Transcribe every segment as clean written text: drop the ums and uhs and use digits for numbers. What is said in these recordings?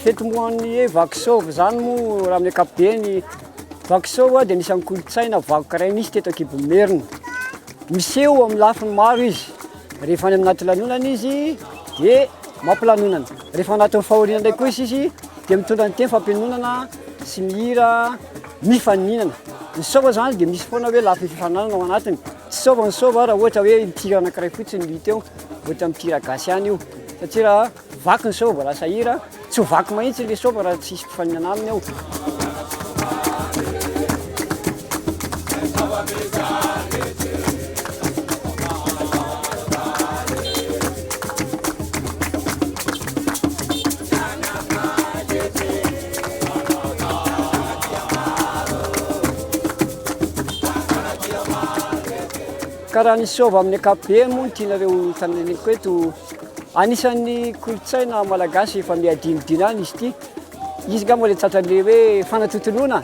fety vakisôva zany moa raha amin'ny ankapobeny vakisôva dia anisan'ny kolontsaina vakoka iray misy teto Ankibomerina. Miseho amin'ny lafiny maro izy. Rehefa any anaty lanonana izy dia mampilanonana. Rehefa anatin'ny fahoriana indray koa izy dia mitondra ny teny fampianonana sy mihira mifaninana. Ny sôva zany dia misy foana hoe lafiny fifaninana ao anatiny. Tsy sôva ny sôva raha ohatra hoe mitira anankiray fotsiny no hita eo, ohatra mitira gasy ihany io. Satria raha vaky ny sôva lasa hira, tsy ho vaky mahitsy ilay sôva raha tsisy fifaninana aminy ao. Karaha ny sôva amin'ny ankapobeny moa tianareo taneniko eto, anisan'ny kolontsaina malagasy efa miadinodino any izy ity. Izy nga moa le tratran'le hoe fanatontoloana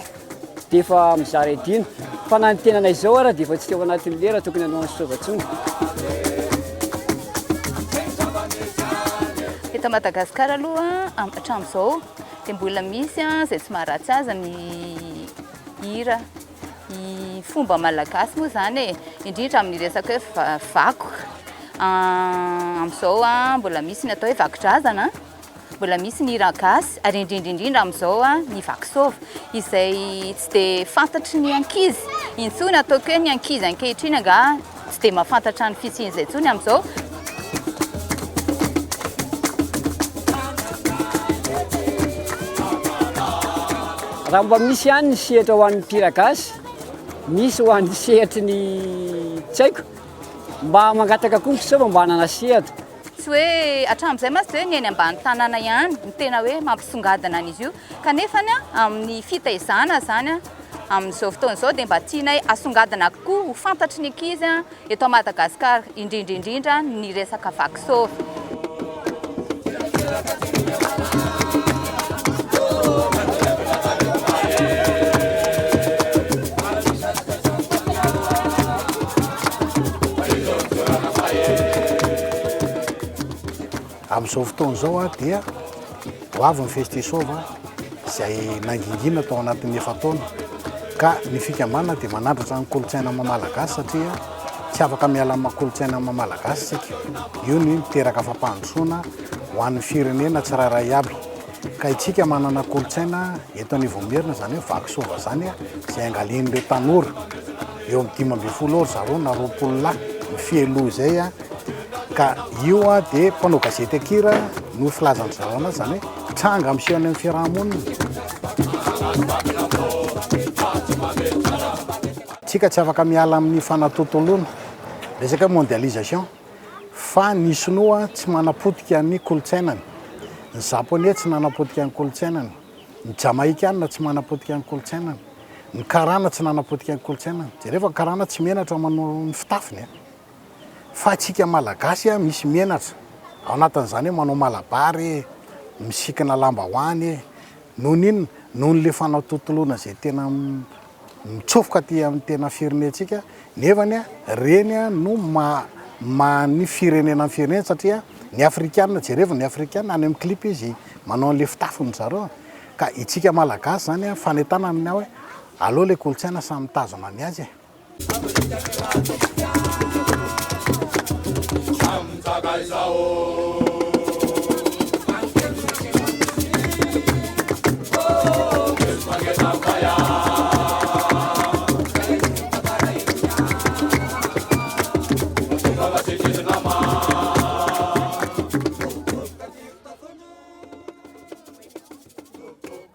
dia efa mizara adino. Fa na ny tenanay izao ara dia efa tsy teo anatin'ny lera tokony hanao ny sôva intsony. Eto Madagasikara aloha hatramin'izao dia mbola misy izay tsy maharatsy azy ny hira. Ny fomba malagasy moa zany indrindra amin'ny resaka hoe vakoka. Amin'izao mbola misy ny atao hoe vakidrazana, mbola misy ny hira gasy, ary indrindra amin'izao ny vakisôva izay tsy dia fantatry ny ankizy. Intsony ataoko hoe ny ankizy ankehitriny anga tsy dia mahafantatra ny fisian'izay intsony amin'izao. Raha mba misy ihany ny sehatra ho an'ny mpihira gasy, misy ho an'ny sehatry ny tsy haiko, mba mangataka koa ny sôva mba hanana sehatra. Tsy hoe hatramin'izay masy dia hoe ny eny ambany tanàna ihany ny tena hoe mampisongadina an'izy io. Kanefa amin'ny fitaizana zany amin'izao fotoana izao dia mba tianay asongadina koa ho fantatry ny ankizy eto Madagasikara, indrindra ny resaka vakisôva. Amin'izao fotoana izao dia ho avy ny fety sôva izay nangingina tao anatin'ny efa-taona, ka ny fikambanana dia manandratra ny kolontsaina mamalagasy satria tsy afaka miala amin'ny kolontsaina mamalagasy isika. Io ny miteraka fampandrosoana ho an'ny firenena tsirairay aby. Ka itsika manana kolontsaina eto Ankivomerina zany hoe vakisôva zany izay angalian'ireo tanora eo amin'ny 15 zareo na 20 lahy ny fieloha izay ka io dia mpanao gazety akira no filazany zareo zany hoe tranga miseho any amin'ny fiarahamonina. Tsika tsy afaka miala amin'ny fanatontoloana, resaka mondialisation, fa ny sinoa tsy manapotika ny kolontsainany, ny japonais tsy nanapotika ny kolontsainany, ny jamaïcaine tsy manapotika ny kolontsainany, ny karana tsy nanapotika ny kolontsainany. Jereva karana tsy menatra manao ny fitafiny fa atsika malagasy misy menatra ao anatin'izany hoe manao malabary, misikina lambahoany, noho n'inona noho n'le fanatontoloana izay tena mitsofoka aty amin'ny tena firenentsika. Nefany reny no ny firenena amin'ny firenena satria ny afrikanina jereva ny afrikanina any amin'ny clip izy manao an'le fitafiny zareo. Ka itsika malagasy zany fanentana amin'ny hoe aleo le kolontsaina samy mitazona ny azy. Guys,